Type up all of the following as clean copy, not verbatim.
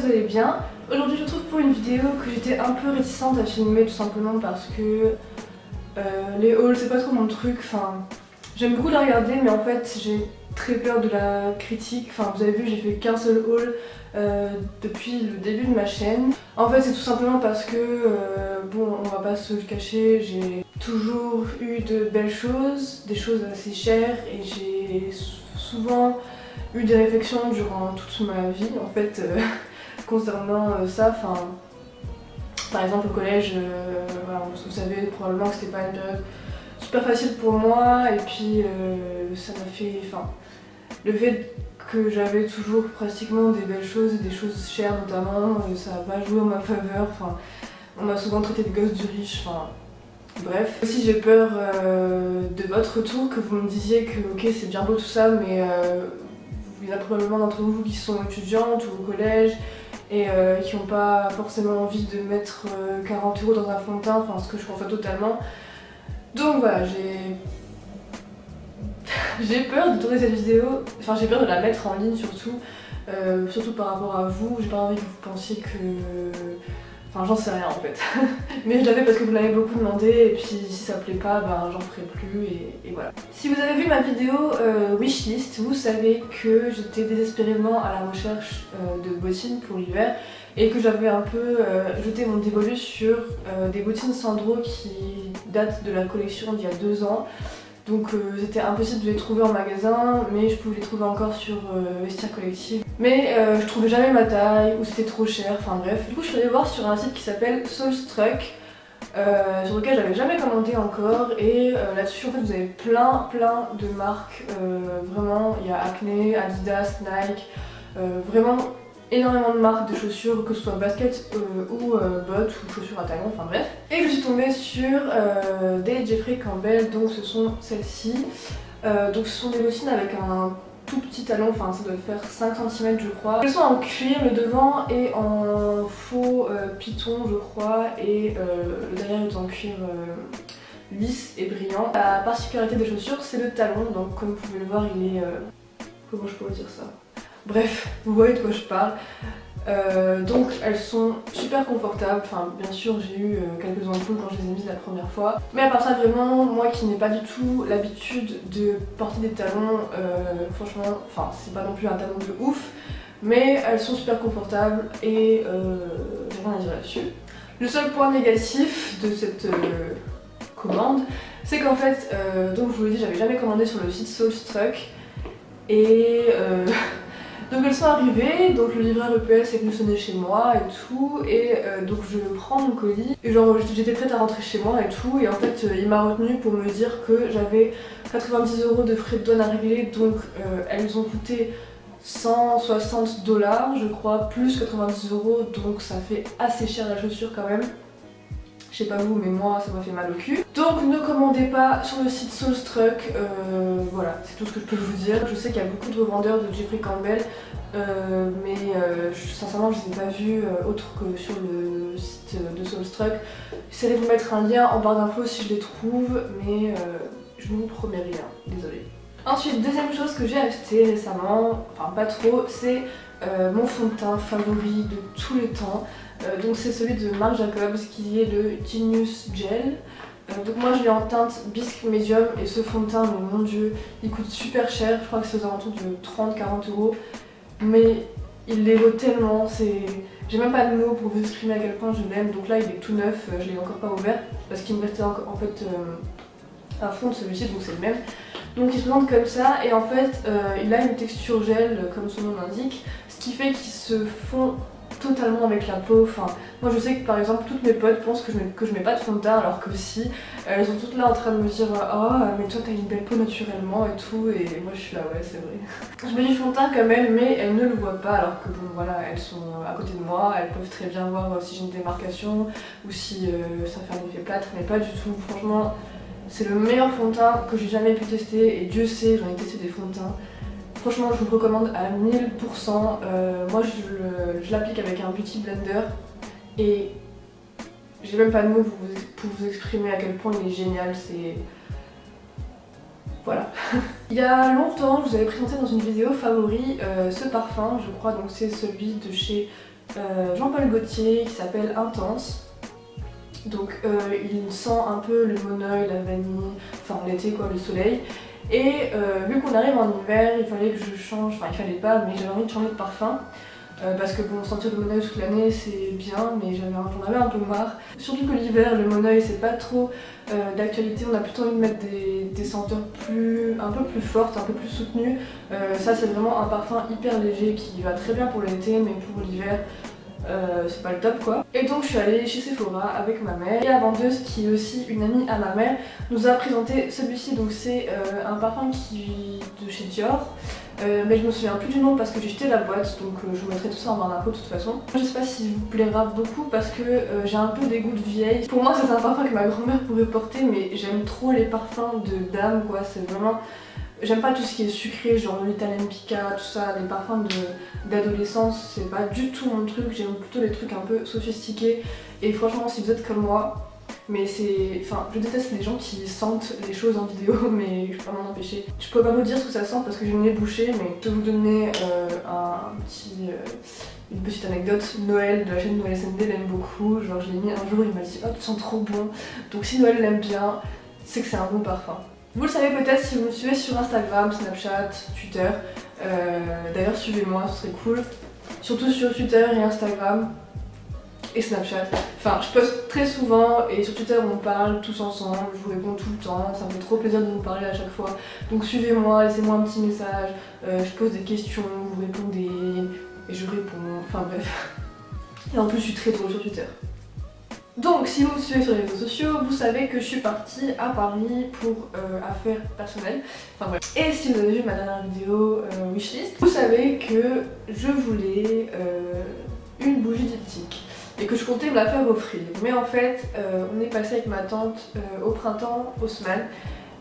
vous allez bien. Aujourd'hui je vous retrouve pour une vidéo que j'étais un peu réticente à filmer tout simplement parce que les hauls c'est pas trop mon truc, enfin j'aime beaucoup la regarder mais en fait j'ai très peur de la critique. Enfin vous avez vu, j'ai fait qu'un seul haul depuis le début de ma chaîne. En fait c'est tout simplement parce que bon, on va pas se le cacher, j'ai toujours eu de belles choses, des choses assez chères et j'ai souvent eu des réflexions durant toute ma vie en fait concernant ça. Enfin, par exemple au collège, voilà, vous savez probablement que c'était pas une période super facile pour moi et puis ça m'a fait, enfin, le fait que j'avais toujours pratiquement des belles choses et des choses chères notamment, ça n'a pas joué en ma faveur. Enfin, on m'a souvent traité de gosse du riche, enfin bref. Aussi j'ai peur de votre retour, que vous me disiez que ok c'est bien beau tout ça mais il y en a probablement d'entre vous qui sont étudiantes ou au collège et qui n'ont pas forcément envie de mettre 40 € dans un fond de teint, enfin ce que je conçois totalement. Donc voilà, j'ai peur de tourner cette vidéo, enfin j'ai peur de la mettre en ligne surtout, surtout par rapport à vous. J'ai pas envie que vous pensiez que... Enfin j'en sais rien en fait. Mais je l'avais parce que vous l'avez beaucoup demandé et puis si ça plaît pas, ben j'en ferai plus et voilà. Si vous avez vu ma vidéo wishlist, vous savez que j'étais désespérément à la recherche de bottines pour l'hiver et que j'avais un peu jeté mon dévolu sur des bottines Sandro qui datent de la collection d'il y a 2 ans. Donc c'était impossible de les trouver en magasin, mais je pouvais les trouver encore sur Vestiaire Collective. Mais je trouvais jamais ma taille, ou c'était trop cher, enfin bref. Du coup je suis allée voir sur un site qui s'appelle Soulstruck, sur lequel j'avais jamais commandé encore. Et là-dessus en fait vous avez plein de marques, vraiment il y a Acne, Adidas, Nike, vraiment énormément de marques de chaussures, que ce soit basket ou bottes ou chaussures à talons, enfin bref. Et je suis tombée sur des Jeffrey Campbell, donc ce sont celles-ci. Donc ce sont des bottines avec un tout petit talon, enfin ça doit faire 5 cm je crois. Elles sont en cuir, le devant est en faux python je crois, et le derrière est en cuir lisse et brillant. La particularité des chaussures c'est le talon, donc comme vous pouvez le voir il est... comment je pourrais dire ça? Bref, vous voyez de quoi je parle. Donc elles sont super confortables, enfin bien sûr j'ai eu quelques ampoules quand je les ai mises la première fois. Mais à part ça vraiment, moi qui n'ai pas du tout l'habitude de porter des talons, franchement, enfin c'est pas non plus un talon de ouf, mais elles sont super confortables et j'ai rien à dire là-dessus. Le seul point négatif de cette commande, c'est qu'en fait, donc je vous l'ai dit, j'avais jamais commandé sur le site Soulstruck et donc elles sont arrivées, donc le livreur EPS est venu sonner chez moi et tout, et donc je prends mon colis, et genre j'étais prête à rentrer chez moi et tout, et en fait il m'a retenue pour me dire que j'avais 90 € de frais de douane à régler, donc elles ont coûté 160 $ je crois, plus 90 €, donc ça fait assez cher la chaussure quand même. Je sais pas vous, mais moi ça m'a fait mal au cul. Donc ne commandez pas sur le site Soulstruck, voilà, c'est tout ce que je peux vous dire. Je sais qu'il y a beaucoup de revendeurs de Jeffrey Campbell, mais sincèrement je les ai pas vus autre que sur le site de Soulstruck. J'essaierai de vous mettre un lien en barre d'infos si je les trouve, mais je ne vous promets rien, désolée. Ensuite, deuxième chose que j'ai acheté récemment, enfin pas trop, c'est mon fond de teint favori de tous les temps. Donc c'est celui de Marc Jacobs qui est le Genius Gel. Donc moi je l'ai en teinte bisque médium et ce fond de teint, mais mon dieu, il coûte super cher, je crois que c'est aux alentours de 30-40 €. Mais il les vaut tellement, j'ai même pas de mots pour vous exprimer à quel point je l'aime. Donc là il est tout neuf, je l'ai encore pas ouvert parce qu'il me restait encore en fait un fond de celui-ci, donc c'est le même. Donc il se présente comme ça et en fait il a une texture gel comme son nom l'indique, ce qui fait qu'il se fond totalement avec la peau. Enfin, moi je sais que par exemple toutes mes potes pensent que je mets pas de fond de teint alors que si, elles sont toutes là en train de me dire oh mais toi t'as une belle peau naturellement et tout, et moi je suis là ouais c'est vrai. Je mets du fond de teint comme elles mais elles ne le voient pas alors que bon voilà, elles sont à côté de moi, elles peuvent très bien voir si j'ai une démarcation ou si ça fait un effet plâtre, mais pas du tout. Franchement c'est le meilleur fond de teint que j'ai jamais pu tester et Dieu sait j'en ai testé des fonds de teint. Franchement je vous le recommande à 1000%, moi je l'applique avec un beauty blender et j'ai même pas de mots pour vous exprimer à quel point il est génial, c'est... Voilà. Il y a longtemps je vous avais présenté dans une vidéo favori ce parfum je crois, donc c'est celui de chez Jean-Paul Gaultier qui s'appelle Intense. Donc il sent un peu le monoeil, la vanille, enfin l'été quoi, le soleil. Et vu qu'on arrive en hiver, il fallait que je change, enfin il fallait pas, mais j'avais envie de changer de parfum. Parce que bon, sentir le monoeil toute l'année c'est bien, mais j'en avais un peu marre. Surtout que l'hiver, le monoeil c'est pas trop d'actualité, on a plutôt envie de mettre des senteurs un peu plus fortes, un peu plus soutenues. Ça c'est vraiment un parfum hyper léger qui va très bien pour l'été, mais pour l'hiver c'est pas le top quoi. Et donc je suis allée chez Sephora avec ma mère, et la vendeuse qui est aussi une amie à ma mère nous a présenté celui-ci. Donc c'est un parfum de chez Dior, mais je me souviens plus du nom parce que j'ai jeté la boîte, donc je vous mettrai tout ça en barre d'infos de toute façon. Je sais pas s'il vous plaira beaucoup parce que j'ai un peu des goûts de vieille. Pour moi c'est un parfum que ma grand-mère pourrait porter, mais j'aime trop les parfums de dame quoi, c'est vraiment... J'aime pas tout ce qui est sucré, genre l'Italian Pica, tout ça, les parfums d'adolescence, c'est pas du tout mon truc, j'aime plutôt les trucs un peu sophistiqués. Et franchement, si vous êtes comme moi, mais c'est... Enfin, je déteste les gens qui sentent les choses en vidéo, mais je peux pas m'en empêcher. Je peux pas vous dire ce que ça sent parce que j'ai le nez bouché, mais je vais vous donner une petite anecdote. Noël de la chaîne Noël SND l'aime beaucoup, genre je l'ai mis un jour, il m'a dit « Oh, tu sens trop bon ». Donc si Noël l'aime bien, c'est que c'est un bon parfum. Vous le savez peut-être si vous me suivez sur Instagram, Snapchat, Twitter. D'ailleurs suivez-moi, ce serait cool. Surtout sur Twitter et Instagram et Snapchat. Enfin je poste très souvent et sur Twitter on parle tous ensemble, je vous réponds tout le temps, ça me fait trop plaisir de vous parler à chaque fois. Donc suivez-moi, laissez-moi un petit message, je pose des questions, vous répondez et je réponds, enfin bref. Et en plus je suis très drôle sur Twitter. Donc si vous me suivez sur les réseaux sociaux, vous savez que je suis partie à Paris pour affaires personnelles. Enfin bref. Et si vous avez vu ma dernière vidéo wishlist, vous savez que je voulais une bougie diptyque et que je comptais me la faire offrir. Mais en fait, on est passé avec ma tante au printemps Haussmann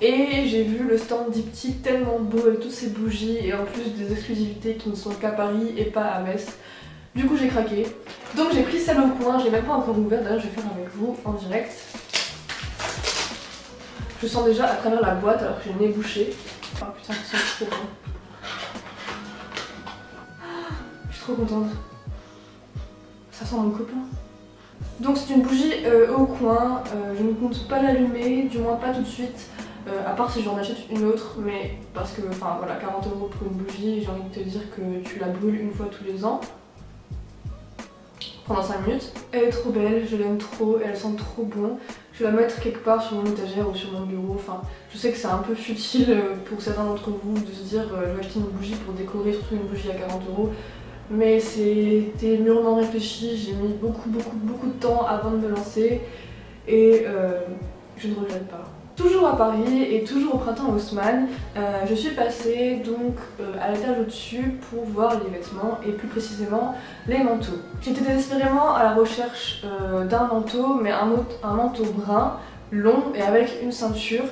et j'ai vu le stand diptyque tellement beau avec toutes ces bougies et en plus des exclusivités qui ne sont qu'à Paris et pas à Metz. Du coup j'ai craqué, donc j'ai pris celle au coin, je l'ai même pas encore ouverte, d'ailleurs je vais faire avec vous en direct. Je sens déjà à travers la boîte alors que j'ai le nez bouché. Oh putain ça sent trop bon. Je suis trop contente. Ça sent mon copain. Donc c'est une bougie au coin, je ne compte pas l'allumer, du moins pas tout de suite. À part si j'en achète une autre, mais parce que enfin voilà, 40 € pour une bougie, j'ai envie de te dire que tu la brûles une fois tous les ans. Pendant 5 minutes. Elle est trop belle, je l'aime trop, elle sent trop bon. Je vais la mettre quelque part sur mon étagère ou sur mon bureau. Enfin, je sais que c'est un peu futile pour certains d'entre vous de se dire je vais acheter une bougie pour décorer, surtout une bougie à 40 €. Mais c'était mûrement réfléchi, j'ai mis beaucoup de temps avant de me lancer et je ne regrette pas. Toujours à Paris et toujours au printemps Haussmann, je suis passée donc à l'étage au-dessus pour voir les vêtements et plus précisément les manteaux. J'étais désespérément à la recherche d'un manteau, mais un manteau brun, long et avec une ceinture.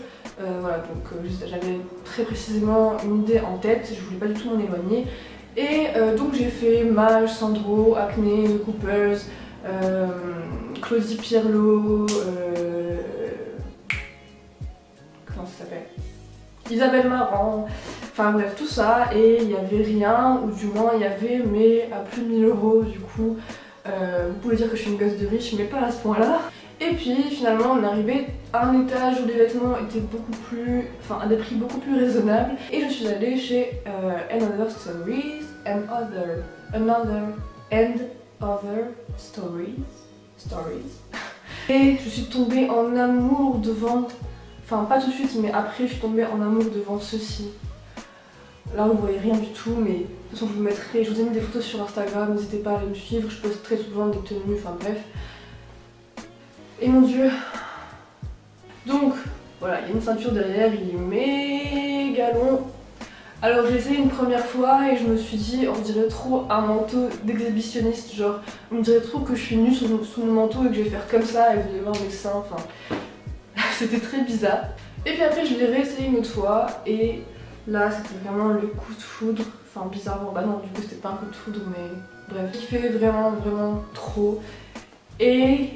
Voilà, donc j'avais très précisément une idée en tête, je voulais pas du tout m'en éloigner. Et donc j'ai fait Maje, Sandro, Acne, The Coopers, Claudie Pierlot, comment ça s'appelle, Isabelle Marant, enfin bref tout ça, et il n'y avait rien, ou du moins il y avait mais à plus de 1000 € du coup. Vous pouvez dire que je suis une gosse de riche mais pas à ce point là. Et puis finalement on est arrivé à un étage où les vêtements étaient beaucoup plus, enfin à des prix beaucoup plus raisonnables, et je suis allée chez Another Stories, et je suis tombée en amour devant, enfin pas tout de suite mais après je suis tombée en amour devant ceci. Là vous voyez rien du tout, mais de toute façon je vous mettrai, je vous ai mis des photos sur Instagram, n'hésitez pas à aller me suivre, je poste très souvent des tenues, enfin bref. Et mon dieu. Donc voilà, il y a une ceinture derrière, il est méga long. Alors j'ai essayé une première fois et je me suis dit on dirait trop un manteau d'exhibitionniste, genre on dirait trop que je suis nue sous mon manteau et que je vais faire comme ça et vous allez voir mes seins, enfin c'était très bizarre. Et puis après je l'ai réessayé une autre fois et là c'était vraiment le coup de foudre, enfin bizarrement, bah non du coup c'était pas un coup de foudre mais bref, il fait vraiment trop. Et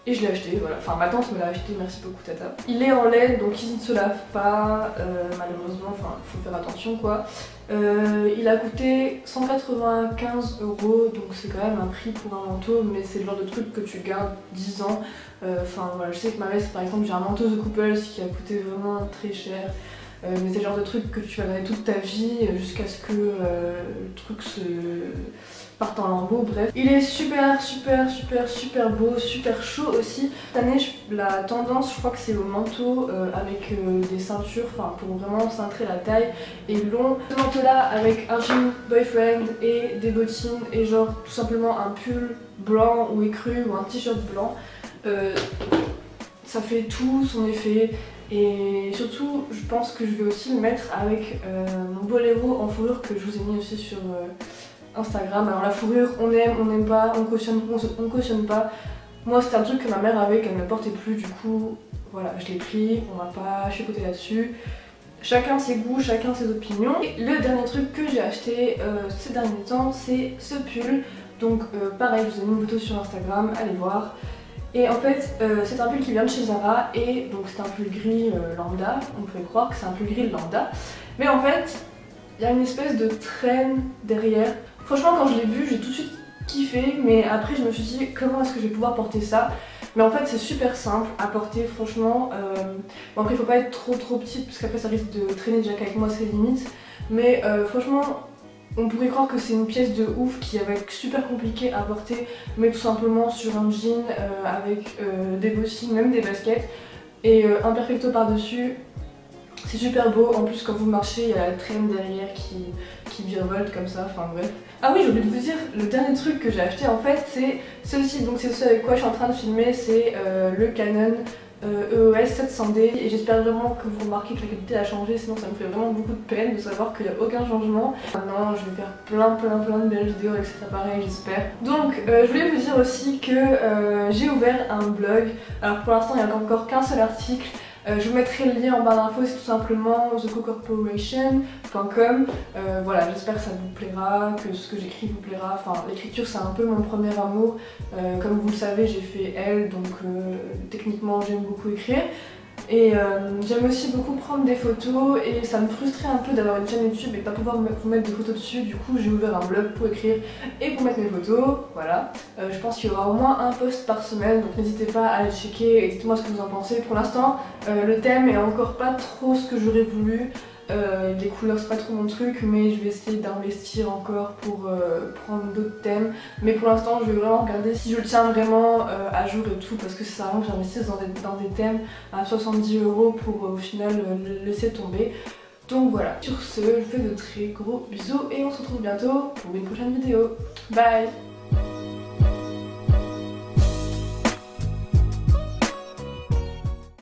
Et je l'ai acheté, voilà. Enfin, ma tante me l'a acheté, merci beaucoup Tata. Il est en laine, donc il ne se lave pas, malheureusement, enfin, il faut faire attention quoi. Il a coûté 195 €, donc c'est quand même un prix pour un manteau, mais c'est le genre de truc que tu gardes 10 ans. Enfin, voilà, je sais que ma veste, par exemple, j'ai un manteau The Couples qui a coûté vraiment très cher. Mais c'est le genre de truc que tu vas garder toute ta vie jusqu'à ce que le truc se parte en lambeaux, bref. Il est super beau, super chaud aussi. Cette année, la tendance, je crois que c'est au manteau avec des ceintures, enfin pour vraiment cintrer la taille et long. Ce manteau là avec un jean boyfriend et des bottines et genre tout simplement un pull blanc ou écru ou un t-shirt blanc. Ça fait tout son effet. Et surtout, je pense que je vais aussi le mettre avec mon boléro en fourrure que je vous ai mis aussi sur Instagram. Alors la fourrure, on aime, on n'aime pas, on cautionne pas. Moi c'était un truc que ma mère avait, qu'elle ne portait plus, du coup voilà, je l'ai pris, on va pas chipoter là-dessus. Chacun ses goûts, chacun ses opinions. Et le dernier truc que j'ai acheté ces derniers temps, c'est ce pull. Donc pareil, je vous ai mis une photo sur Instagram, allez voir. Et en fait, c'est un pull qui vient de chez Zara et donc c'est un pull gris lambda. On pourrait croire que c'est un pull gris lambda. Mais en fait, il y a une espèce de traîne derrière. Franchement, quand je l'ai vu, j'ai tout de suite kiffé. Mais après, je me suis dit, comment est-ce que je vais pouvoir porter ça? Mais en fait, c'est super simple à porter, franchement. Bon, après, il faut pas être trop petite parce qu'après, ça risque de traîner déjà qu'avec moi, c'est limite. Mais franchement, on pourrait croire que c'est une pièce de ouf qui va être super compliquée à porter, mais tout simplement sur un jean avec des bottines, même des baskets et un perfecto par-dessus. C'est super beau, en plus quand vous marchez, il y a la traîne derrière qui virevolte comme ça, enfin bref. Ah oui, j'ai oublié de vous dire, le dernier truc que j'ai acheté en fait, c'est ceci, donc c'est ce avec quoi je suis en train de filmer, c'est le Canon EOS 700D et j'espère vraiment que vous remarquez que la qualité a changé, sinon ça me fait vraiment beaucoup de peine de savoir qu'il n'y a aucun changement. Maintenant je vais faire plein de belles vidéos avec cet appareil, j'espère. Donc je voulais vous dire aussi que j'ai ouvert un blog. Alors pour l'instant il n'y a encore qu'un seul article. Je vous mettrai le lien en barre d'infos, c'est tout simplement thecocorporation.com. Voilà, j'espère que ça vous plaira, que ce que j'écris vous plaira. Enfin, l'écriture c'est un peu mon premier amour. Comme vous le savez, j'ai fait L, donc techniquement j'aime beaucoup écrire. Et j'aime aussi beaucoup prendre des photos et ça me frustrait un peu d'avoir une chaîne YouTube et pas pouvoir vous mettre des photos dessus. Du coup j'ai ouvert un blog pour écrire et pour mettre mes photos, voilà. Je pense qu'il y aura au moins un post par semaine, donc n'hésitez pas à aller checker et dites-moi ce que vous en pensez. Pour l'instant le thème est encore pas trop ce que j'aurais voulu. Les couleurs c'est pas trop mon truc, mais je vais essayer d'investir encore pour prendre d'autres thèmes. Mais pour l'instant je vais vraiment regarder si je le tiens vraiment à jour et tout, parce que c'est vraiment que j'investisse dans des thèmes à 70 € pour au final laisser tomber. Donc voilà, sur ce, je vous fais de très gros bisous et on se retrouve bientôt pour une prochaine vidéo. Bye!